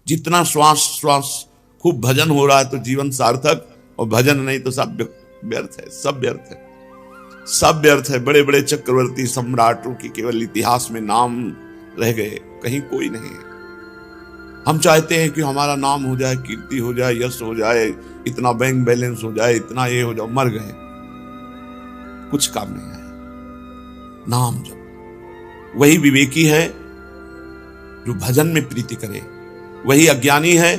जितना श्वास श्वास खूब भजन हो रहा है तो जीवन सार्थक, और भजन नहीं तो सब व्यर्थ है, सब व्यर्थ है, सब व्यर्थ है। बड़े बड़े चक्रवर्ती सम्राटों की केवल इतिहास में नाम रह गए, कहीं कोई नहीं है। हम चाहते हैं कि हमारा नाम हो जाए, कीर्ति हो जाए, यश हो जाए, इतना बैंक बैलेंस हो जाए, इतना ये हो जाए, मर गए, कुछ काम नहीं है। नाम जप, वही विवेकी है जो भजन में प्रीति करे, वही अज्ञानी है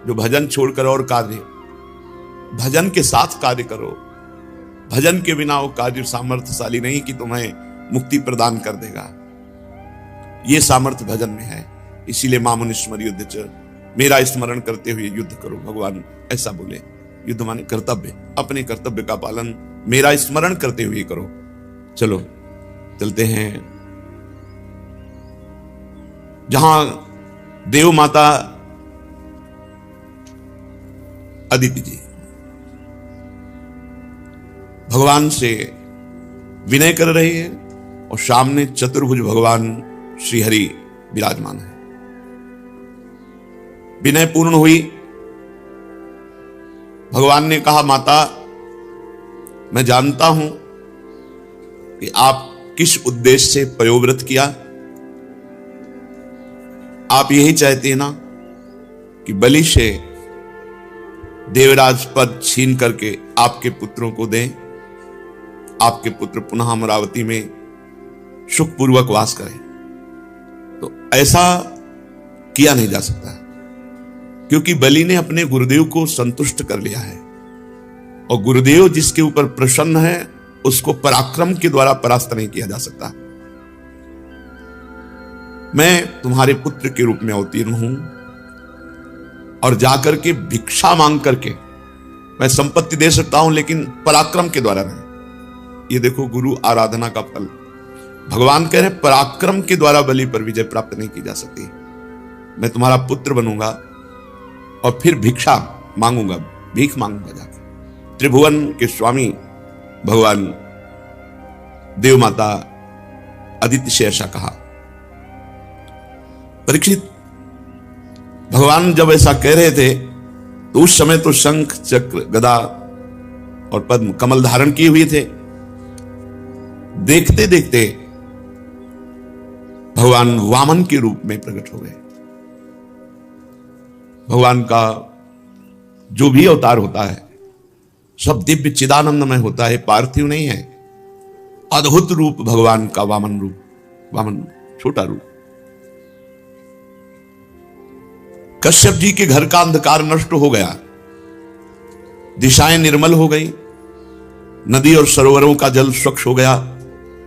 जो भजन छोड़कर और कार्य, भजन के साथ कार्य करो। भजन के बिना वो कार्य सामर्थ्यशाली नहीं कि तुम्हें मुक्ति प्रदान कर देगा। ये सामर्थ्य भजन में है। इसीलिए मामुनि स्मर युद्ध च, मेरा स्मरण करते हुए युद्ध करो। भगवान ऐसा बोले। युद्ध माने कर्तव्य, अपने कर्तव्य का पालन मेरा स्मरण करते हुए करो। चलो चलते हैं जहां देव माता अदिति जी भगवान से विनय कर रही है और सामने चतुर्भुज भगवान श्रीहरि विराजमान है। विनय पूर्ण हुई। भगवान ने कहा, माता मैं जानता हूं कि आप किस उद्देश्य से पयोव्रत किया। आप यही चाहते हैं ना कि बलि से देवराज पद छीन करके आपके पुत्रों को दें, आपके पुत्र पुनः अमरावती में सुखपूर्वक वास करें। तो ऐसा किया नहीं जा सकता, क्योंकि बलि ने अपने गुरुदेव को संतुष्ट कर लिया है, और गुरुदेव जिसके ऊपर प्रसन्न है उसको पराक्रम के द्वारा परास्त नहीं किया जा सकता। मैं तुम्हारे पुत्र के रूप में अवतीर्ण हूं और जाकर के भिक्षा मांग करके मैं संपत्ति दे सकता हूं, लेकिन पराक्रम के द्वारा नहीं। ये देखो गुरु आराधना का फल। भगवान कह रहे हैं पराक्रम के द्वारा बलि पर विजय प्राप्त नहीं की जा सकती। मैं तुम्हारा पुत्र बनूंगा और फिर भिक्षा मांगूंगा, भीख मांगूंगा जाकर। त्रिभुवन के स्वामी भगवान देव माता अदिति से ऐसा कहा। परीक्षित, भगवान जब ऐसा कह रहे थे तो उस समय तो शंख चक्र गदा और पद्म कमल धारण किए हुए थे। देखते देखते भगवान वामन के रूप में प्रकट हो गए। भगवान का जो भी अवतार होता है सब दिव्य चिदानंदमय होता है, पार्थिव नहीं है। अद्भुत रूप भगवान का वामन रूप, वामन छोटा रूप। कश्यप जी के घर का अंधकार नष्ट हो गया, दिशाएं निर्मल हो गई, नदी और सरोवरों का जल स्वच्छ हो गया।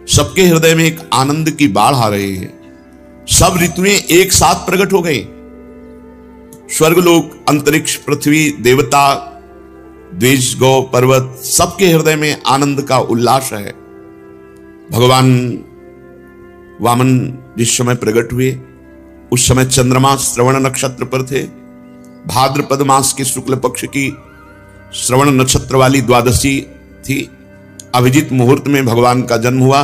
सबके हृदय में एक आनंद की बाढ़ आ रही है। सब ऋतुएं एक साथ प्रकट हो गई। स्वर्गलोक, अंतरिक्ष, पृथ्वी, देवता, द्विज, गौ, पर्वत, सबके हृदय में आनंद का उल्लास है। भगवान वामन जिस समय प्रकट हुए उस समय चंद्रमा श्रवण नक्षत्र पर थे। भाद्रपद मास के शुक्ल पक्ष की श्रवण नक्षत्र वाली द्वादशी थी। अभिजीत मुहूर्त में भगवान का जन्म हुआ।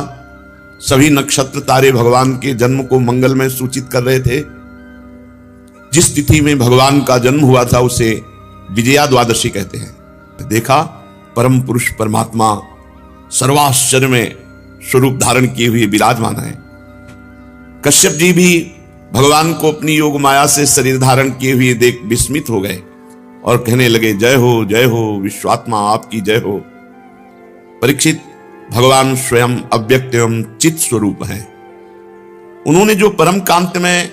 सभी नक्षत्र तारे भगवान के जन्म को मंगल में सूचित कर रहे थे। जिस तिथि में भगवान का जन्म हुआ था उसे विजया द्वादशी कहते हैं। देखा, परम पुरुष परमात्मा सर्वाश्चर्य में स्वरूप धारण किए हुए विराजमान है। कश्यप जी भी भगवान को अपनी योग माया से शरीर धारण किए हुए देख विस्मित हो गए और कहने लगे, जय हो विश्वात्मा, आपकी जय हो। परीक्षित, भगवान स्वयं अव्यक्त एवं चित स्वरूप है। उन्होंने जो परम कांत में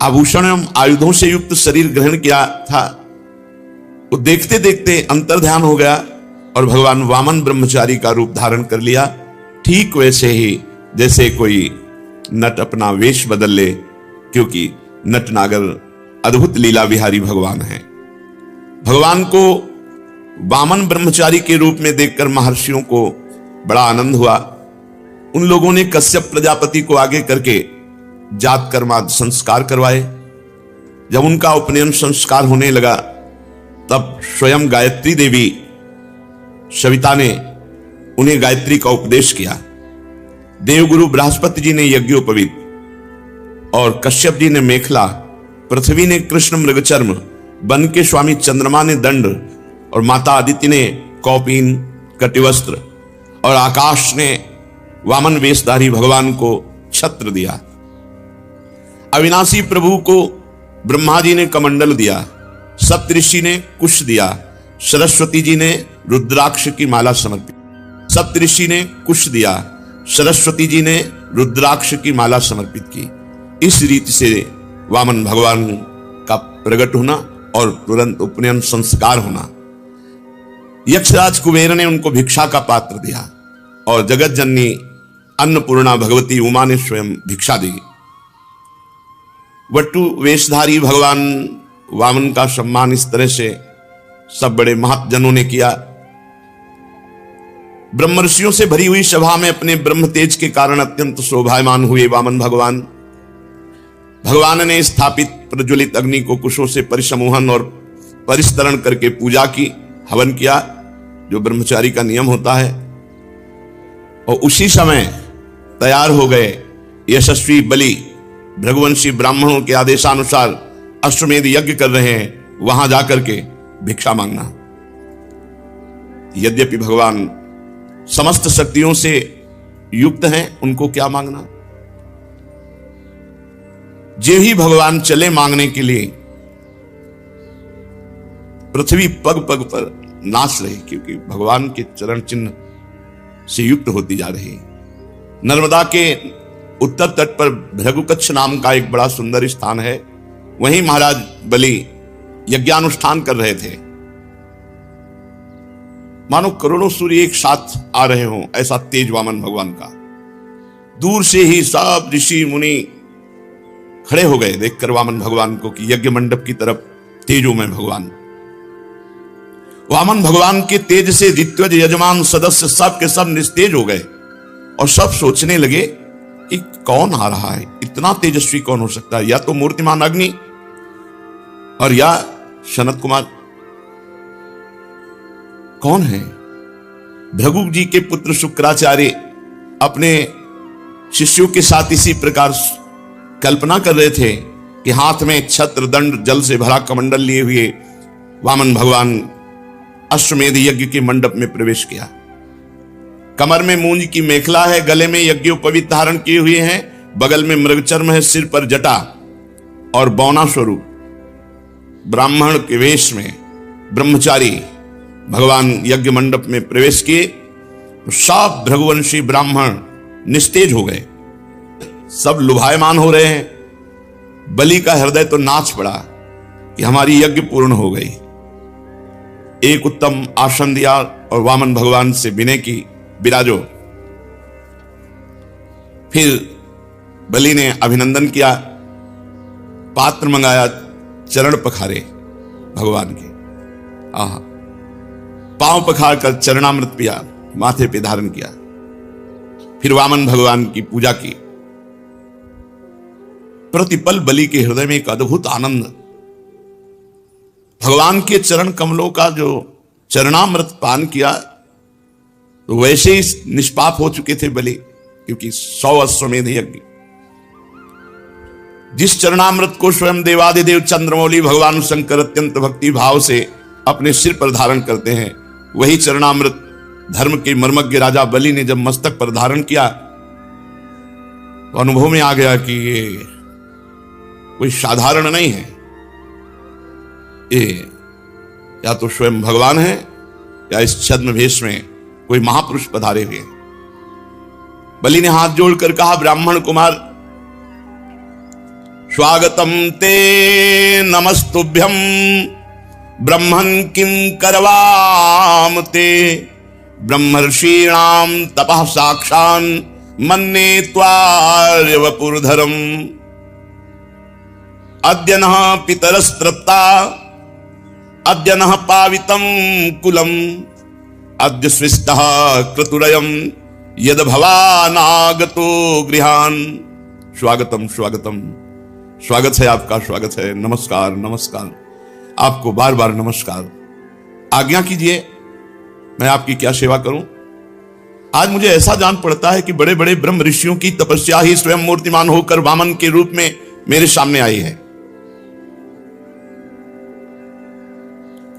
आभूषण एवं आयुधों से युक्त शरीर ग्रहण किया था वो देखते देखते अंतर्ध्यान हो गया और भगवान वामन ब्रह्मचारी का रूप धारण कर लिया। ठीक वैसे ही जैसे कोई नट अपना वेश बदल ले, क्योंकि नटनागर अद्भुत लीला विहारी भगवान है। भगवान को वामन ब्रह्मचारी के रूप में देखकर महर्षियों को बड़ा आनंद हुआ। उन लोगों ने कश्यप प्रजापति को आगे करके जात कर्मादि संस्कार करवाए। जब उनका उपनयन संस्कार होने लगा तब स्वयं गायत्री देवी सविता ने उन्हें गायत्री का उपदेश किया। देवगुरु बृहस्पति जी ने यज्ञोपवीत और कश्यप जी ने मेखला पृथ्वी ने कृष्ण मृगचर्म, वन के स्वामी चंद्रमा ने दंड और माता अदिति ने कौपीन कटिवस्त्र और आकाश ने वामन वेशधारी भगवान को छत्र दिया। अविनाशी प्रभु को ब्रह्मा जी ने कमंडल दिया, सप्तऋषि ने कुश दिया, सरस्वती जी ने रुद्राक्ष की माला समर्पित। सप्तऋषि ने कुश दिया, सरस्वती जी ने रुद्राक्ष की माला समर्पित की। इस रीति से वामन भगवान का प्रकट होना और तुरंत उपनयन संस्कार होना। यक्षराज कुबेर ने उनको भिक्षा का पात्र दिया और जगत जननी अन्नपूर्णा भगवती उमा ने स्वयं भिक्षा दी। वट्टु वेशधारी भगवान वामन का सम्मान इस तरह से सब बड़े महाजनों ने किया। ब्रह्मर्षियों से भरी हुई सभा में अपने ब्रह्म तेज के कारण अत्यंत शोभायमान हुए वामन भगवान। भगवान ने स्थापित प्रज्वलित अग्नि को कुशों से परिसमूहन और परिस्तरण करके पूजा की, हवन किया, जो ब्रह्मचारी का नियम होता है। और उसी समय तैयार हो गए यशस्वी बलि, भृगुवंशी ब्राह्मणों के आदेशानुसार अश्वमेध यज्ञ कर रहे हैं, वहां जाकर के भिक्षा मांगना। यद्यपि भगवान समस्त शक्तियों से युक्त हैं, उनको क्या मांगना। जे ही भगवान चले मांगने के लिए, पृथ्वी पग पग पर नाच रही, क्योंकि भगवान के चरण चिन्ह से युक्त होती जा रही। नर्मदा के उत्तर तट पर भृगुकच्छ नाम का एक बड़ा सुंदर स्थान है, वहीं महाराज बलि यज्ञानुष्ठान कर रहे थे। मानो करोड़ों सूर्य एक साथ आ रहे हों, ऐसा तेज वामन भगवान का। दूर से ही सब ऋषि मुनि खड़े हो गए देखकर वामन भगवान को कि यज्ञ मंडप की तरफ तेजोमय भगवान। वामन भगवान के तेज से ऋत्विज यजमान सदस्य सब के सब निस्तेज हो गए और सब सोचने लगे कि कौन आ रहा है, इतना तेजस्वी कौन हो सकता है, या तो मूर्तिमान अग्नि और या सनत कुमार। कौन है? भृगु जी के पुत्र शुक्राचार्य अपने शिष्यों के साथ इसी प्रकार कल्पना कर रहे थे कि हाथ में छत्र दंड जल से भरा कमंडल लिए हुए वामन भगवान अश्वमेध यज्ञ के मंडप में प्रवेश किया। कमर में मूंज की मेखला है, गले में यज्ञोपवीत धारण किए हुए हैं, बगल में मृगचर्म है, सिर पर जटा और बौना स्वरूप ब्राह्मण के वेश में ब्रह्मचारी भगवान यज्ञ मंडप में प्रवेश किए। तो सब भृगुवंशी ब्राह्मण निस्तेज हो गए, सब लुभायमान हो रहे हैं। बलि का हृदय तो नाच पड़ा कि हमारी यज्ञ पूर्ण हो गई। एक उत्तम आसन दिया और वामन भगवान से विनय की, विराजो। फिर बलि ने अभिनंदन किया, पात्र मंगाया, चरण पखारे भगवान के। आहा, पांव पखार कर चरणामृत पिया, माथे पे धारण किया। फिर वामन भगवान की पूजा की। प्रतिपल बलि के हृदय में एक अद्भुत आनंद, भगवान के चरण कमलों का जो चरणामृत पान किया तो वैसे ही निष्पाप हो चुके थे बलि, क्योंकि 100 अश्वमेध यज्ञ। जिस चरणामृत को स्वयं देवादिदेव चंद्रमौली भगवान शंकर अत्यंत भक्ति भाव से अपने सिर पर धारण करते हैं, वही चरणामृत धर्म के मर्मज्ञ राजा बलि ने जब मस्तक पर धारण किया तो अनुभव में आ गया कि ये कोई साधारण नहीं है, ये या तो स्वयं भगवान है या इस छद्म भेष में कोई महापुरुष पधारे हुए। बलि ने हाथ जोड़कर कहा, ब्राह्मण कुमार, स्वागतम ते नमस्तुभ्यम ब्रह्मन् किं करवाम ते ब्रह्मर्षीणाम तपः साक्षान् मन्ये त्वार्य वपुर्धरम् अद्य नः पितरस्तृप्ता अद्य नः पावितं कुलम् अद्य स्विष्टः क्रतुरयम् यद भवानागतो गृहान्। स्वागतम स्वागतम, स्वागत है आपका, स्वागत है, नमस्कार नमस्कार, आपको बार बार नमस्कार। आज्ञा कीजिए, मैं आपकी क्या सेवा करूं। आज मुझे ऐसा जान पड़ता है कि बड़े बड़े ब्रह्म ऋषियों की तपस्या ही स्वयं मूर्तिमान होकर वामन के रूप में मेरे सामने आई है।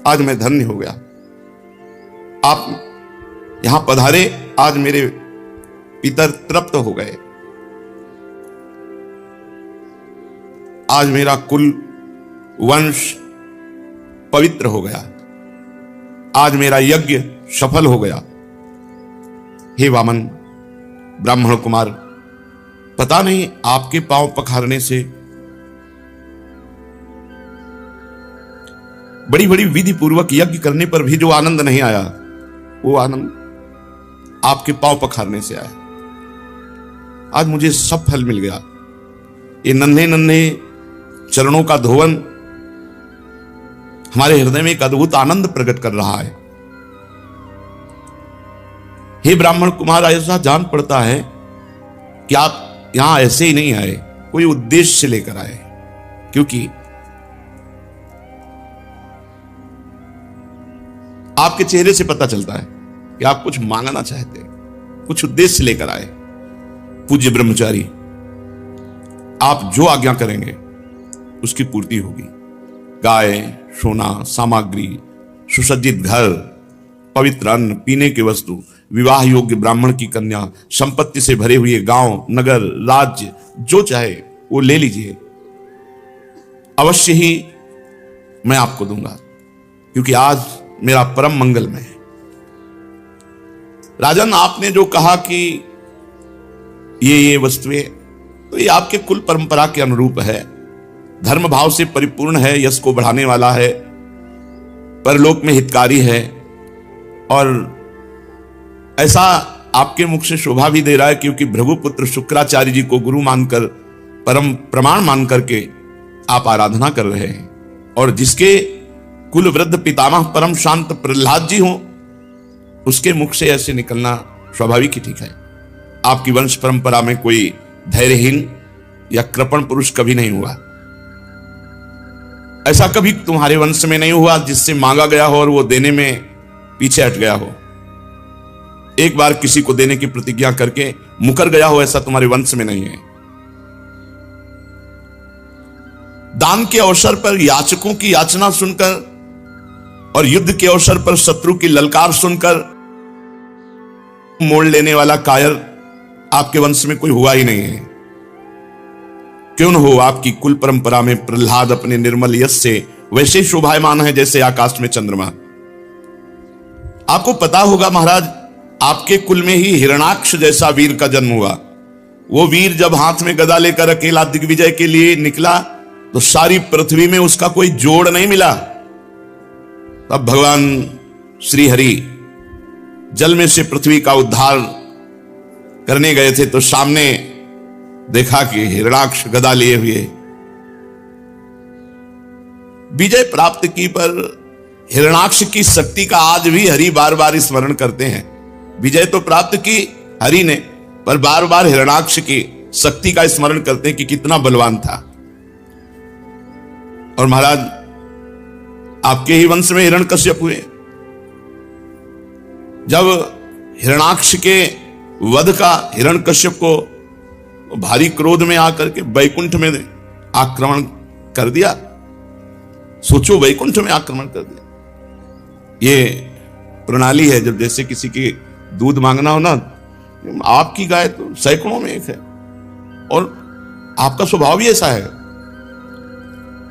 आज मैं धन्य हो गया। आप यहां पधारे, आज मेरे पितर तृप्त हो गए। आज मेरा कुल वंश पवित्र हो गया, आज मेरा यज्ञ सफल हो गया। हे वामन ब्राह्मण कुमार, पता नहीं आपके पांव पखारने से बड़ी बड़ी विधि पूर्वक यज्ञ करने पर भी जो आनंद नहीं आया, वो आनंद आपके पांव पखारने से आया। आज मुझे सब फल मिल गया। ये नन्हे नन्हे चरणों का धोवन हमारे हृदय में एक अद्भुत आनंद प्रकट कर रहा है। हे ब्राह्मण कुमार, ऐसा जान पड़ता है कि आप यहां ऐसे ही नहीं आए, कोई उद्देश्य से लेकर आए। क्योंकि आपके चेहरे से पता चलता है कि आप कुछ मांगना चाहते हैं, कुछ उद्देश्य लेकर आए। पूज्य ब्रह्मचारी, आप जो आज्ञा करेंगे उसकी पूर्ति होगी। गाय, सोना, सामग्री, सुसज्जित घर, पवित्र अन्न, पीने की वस्तु, विवाह योग्य ब्राह्मण की कन्या, संपत्ति से भरे हुए गांव, नगर, राज्य, जो चाहे वो ले लीजिए। अवश्य ही मैं आपको दूंगा, क्योंकि आज मेरा परम मंगलमय है। राजन, आपने जो कहा कि ये वस्तुएं, तो ये आपके कुल परंपरा के अनुरूप है, धर्म भाव से परिपूर्ण है, यश को बढ़ाने वाला है, परलोक में हितकारी है, और ऐसा आपके मुख से शोभा भी दे रहा है, क्योंकि भृगुपुत्र शुक्राचार्य जी को गुरु मानकर, परम प्रमाण मान करके आप आराधना कर रहे हैं। और जिसके कुल वृद्ध पितामह परम शांत प्रहलाद जी हो, उसके मुख से ऐसे निकलना स्वाभाविक ही ठीक है। आपकी वंश परंपरा में कोई धैर्यहीन या कृपण पुरुष कभी नहीं हुआ। ऐसा कभी तुम्हारे वंश में नहीं हुआ जिससे मांगा गया हो और वो देने में पीछे हट गया हो। एक बार किसी को देने की प्रतिज्ञा करके मुकर गया हो, ऐसा तुम्हारे वंश में नहीं है। दान के अवसर पर याचकों की याचना सुनकर और युद्ध के अवसर पर शत्रु की ललकार सुनकर मोड़ लेने वाला कायर आपके वंश में कोई हुआ ही नहीं है। क्यों न हो, आपकी कुल परंपरा में प्रहलाद अपने निर्मल यश से वैसे शोभायमान है जैसे आकाश में चंद्रमा। आपको पता होगा महाराज, आपके कुल में ही हिरणाक्ष जैसा वीर का जन्म हुआ। वो वीर जब हाथ में गदा लेकर अकेला दिग्विजय के लिए निकला तो सारी पृथ्वी में उसका कोई जोड़ नहीं मिला। तब भगवान श्री हरि जल में से पृथ्वी का उद्धार करने गए थे, तो सामने देखा कि हिरणाक्ष गदा लिए हुए विजय प्राप्त की। पर हिरणाक्ष की शक्ति का आज भी हरि बार बार स्मरण करते हैं। विजय तो प्राप्त की हरि ने, पर बार बार हिरणाक्ष की शक्ति का स्मरण करते हैं कि कितना बलवान था। और महाराज, आपके ही वंश में हिरण्यकश्यप हुए। जब हिरणाक्ष के वध का हिरण्यकश्यप को भारी क्रोध में आकर के वैकुंठ में आक्रमण कर दिया। सोचो, वैकुंठ में आक्रमण कर दिया। ये प्रणाली है, जब जैसे किसी की दूध मांगना हो ना, आपकी गाय तो सैकड़ों में एक है और आपका स्वभाव भी ऐसा है।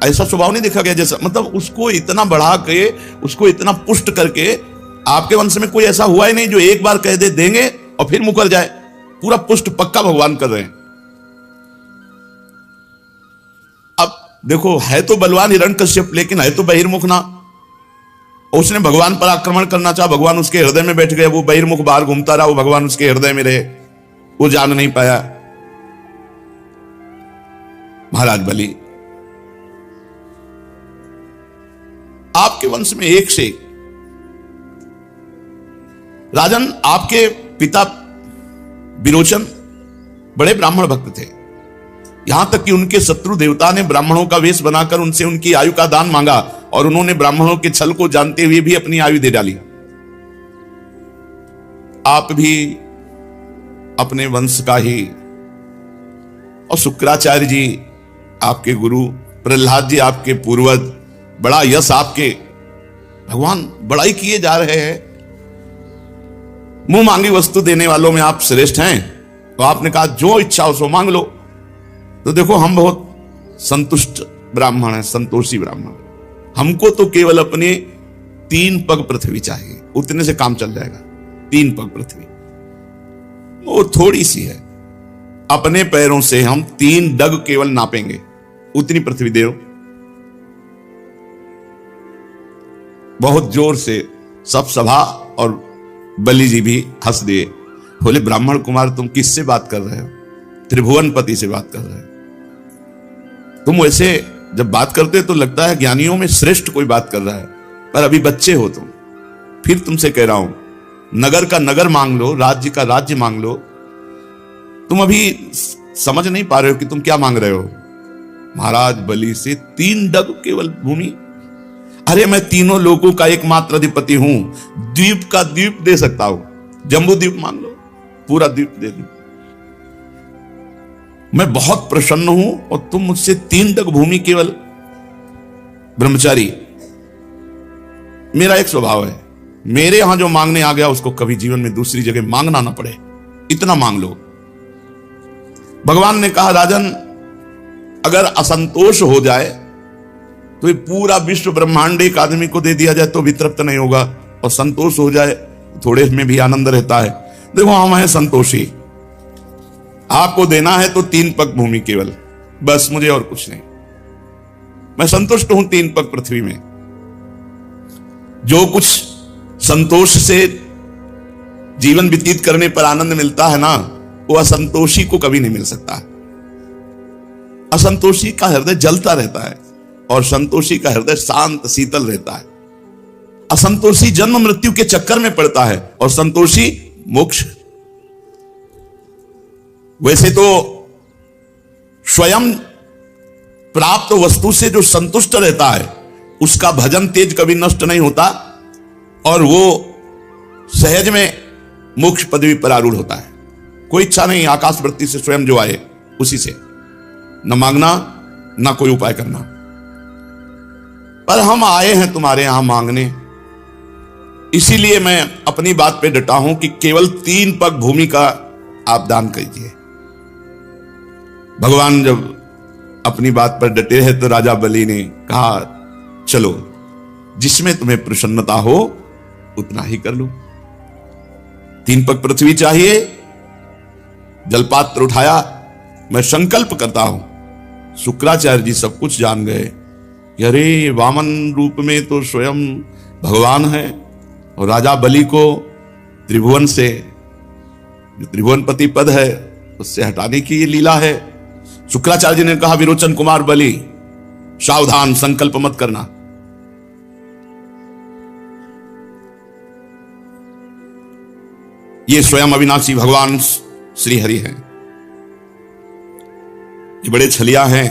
ऐसा स्वभाव नहीं देखा गया जैसा, मतलब उसको इतना बढ़ा के, उसको इतना पुष्ट करके आपके वंश में कोई ऐसा हुआ ही नहीं जो एक बार कह दे देंगे और फिर मुकर जाए। पूरा पुष्ट पक्का भगवान कर रहे हैं। अब देखो, है तो बलवान हिरण्यकश्यप, लेकिन है तो बहिर्मुख ना। उसने भगवान पर आक्रमण करना चाहा, भगवान उसके हृदय में बैठ गए। वो बहिर्मुख बाहर घूमता रहा, वो भगवान उसके हृदय में रहे, वो जान नहीं पाया। महाराज बलि, आपके वंश में एक से एक राजन, आपके पिता विरोचन बड़े ब्राह्मण भक्त थे। यहां तक कि उनके शत्रु देवता ने ब्राह्मणों का वेश बनाकर उनसे उनकी आयु का दान मांगा, और उन्होंने ब्राह्मणों के छल को जानते हुए भी अपनी आयु दे डाली। आप भी अपने वंश का ही, और शुक्राचार्य जी आपके गुरु, प्रहलाद जी आपके पूर्वज, बड़ा यश आपके भगवान बड़ाई किए जा रहे हैं, मुंह मांगी वस्तु देने वालों में आप श्रेष्ठ हैं। तो आपने कहा जो इच्छा हो सो मांग लो। तो देखो हम बहुत संतुष्ट ब्राह्मण हैं, संतोषी ब्राह्मण। हमको तो केवल अपने 3 पग पृथ्वी चाहिए, उतने से काम चल जाएगा। 3 पग पृथ्वी वो थोड़ी सी है, अपने पैरों से हम 3 डग केवल नापेंगे, उतनी पृथ्वी दे दो। बहुत जोर से सब सभा और बलि जी भी हंस दिए, बोले ब्राह्मण कुमार तुम किससे बात कर रहे हो? त्रिभुवनपति से बात कर रहे हो। तुम वैसे जब बात करते तो लगता है ज्ञानियों में श्रेष्ठ कोई बात कर रहा है, पर अभी बच्चे हो तुम। फिर तुमसे कह रहा हूं, नगर का नगर मांग लो, राज्य का राज्य मांग लो। तुम अभी समझ नहीं पा रहे हो कि तुम क्या मांग रहे हो। महाराज बलि से 3 डग केवल भूमि। अरे मैं तीनों लोगों का एकमात्र अधिपति हूं, द्वीप का द्वीप दे सकता हूं। जम्बू द्वीप मांग लो, पूरा द्वीप दे दो। मैं बहुत प्रसन्न हूं और तुम मुझसे 3 डग भूमि केवल। ब्रह्मचारी, मेरा एक स्वभाव है, मेरे यहां जो मांगने आ गया उसको कभी जीवन में दूसरी जगह मांगना ना पड़े, इतना मांग लो। भगवान ने कहा राजन, अगर असंतोष हो जाए तो ये पूरा विश्व ब्रह्मांड एक आदमी को दे दिया जाए तो भी तृप्त नहीं होगा, और संतोष हो जाए थोड़े में भी आनंद रहता है। देखो हम हैं संतोषी, आपको देना है तो 3 पग भूमि केवल, बस, मुझे और कुछ नहीं। मैं संतुष्ट हूं 3 पग पृथ्वी में। जो कुछ संतोष से जीवन व्यतीत करने पर आनंद मिलता है ना, वो असंतोषी को कभी नहीं मिल सकता। असंतोषी का हृदय जलता रहता है और संतोषी का हृदय शांत शीतल रहता है। असंतोषी जन्म मृत्यु के चक्कर में पड़ता है और संतोषी मोक्ष। वैसे तो स्वयं प्राप्त वस्तु से जो संतुष्ट रहता है उसका भजन तेज कभी नष्ट नहीं होता और वो सहज में मोक्ष पदवी पर आरूढ़ होता है। कोई इच्छा नहीं, आकाश वृत्ति से स्वयं जो आए उसी से, न मांगना न कोई उपाय करना। पर हम आए हैं तुम्हारे यहां मांगने, इसीलिए मैं अपनी बात पे डटा हूं कि केवल 3 पग भूमि का आप दान कीजिए। भगवान जब अपनी बात पर डटे हैं तो राजा बलि ने कहा चलो जिसमें तुम्हें प्रसन्नता हो उतना ही कर लो। 3 पग पृथ्वी चाहिए। जलपात्र उठाया, मैं संकल्प करता हूं। शुक्राचार्य जी सब कुछ जान गए कि अरे वामन रूप में तो स्वयं भगवान है और राजा बलि को त्रिभुवन से, जो त्रिभुवनपति पद है उससे हटाने की ये लीला है। शुक्राचार्य जी ने कहा विरोचन कुमार बलि सावधान, संकल्प मत करना। ये स्वयं अविनाशी भगवान श्री हरि हैं। ये बड़े छलिया हैं,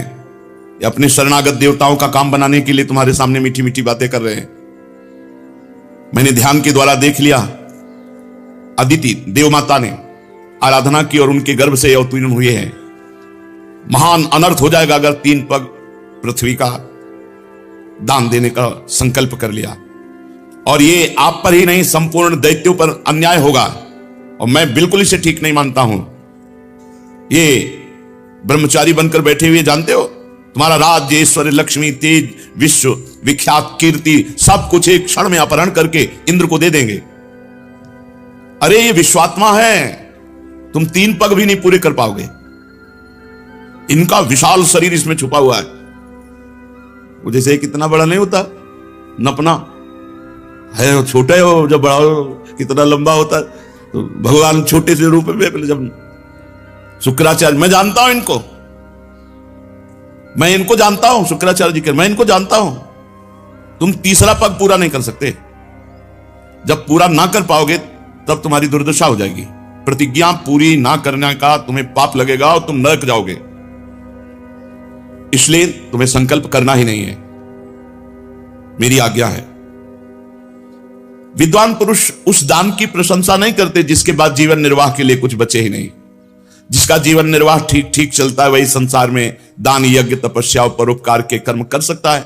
ये अपने शरणागत देवताओं का काम बनाने के लिए तुम्हारे सामने मीठी मीठी बातें कर रहे हैं। मैंने ध्यान के द्वारा देख लिया, अदिति देव माता ने आराधना की और उनके गर्भ से अवतीर्ण हुए हैं। महान अनर्थ हो जाएगा अगर 3 पग पृथ्वी का दान देने का संकल्प कर लिया, और ये आप पर ही नहीं संपूर्ण दैत्यों पर अन्याय होगा, और मैं बिल्कुल इसे ठीक नहीं मानता हूं। ये ब्रह्मचारी बनकर बैठे हुए जानते हो, तुम्हारा राज्य, ऐश्वर्य, लक्ष्मी, तेज, विश्व विख्यात कीर्ति सब कुछ एक क्षण में अपहरण करके इंद्र को दे देंगे। अरे ये विश्वात्मा है, तुम 3 पग भी नहीं पूरे कर पाओगे। इनका विशाल शरीर इसमें छुपा हुआ है। वो जैसे कितना बड़ा नहीं होता, नपना है, छोटा है वो, जब बड़ा हो कितना लंबा होता है। तो भगवान छोटे से रूप में, जब शुक्राचार्य, मैं जानता हूं इनको, मैं इनको जानता हूं, शुक्राचार्य जी के, मैं इनको जानता हूं। तुम 3रा पग पूरा नहीं कर सकते। जब पूरा ना कर पाओगे तब तुम्हारी दुर्दशा हो जाएगी। प्रतिज्ञा पूरी ना करने का तुम्हें पाप लगेगा और तुम नरक जाओगे। इसलिए तुम्हें संकल्प करना ही नहीं है, मेरी आज्ञा है। विद्वान पुरुष उस दान की प्रशंसा नहीं करते जिसके बाद जीवन निर्वाह के लिए कुछ बचे ही नहीं। जिसका जीवन निर्वाह ठीक ठीक चलता है वही संसार में दान, यज्ञ, तपस्या और परोपकार के कर्म कर सकता है।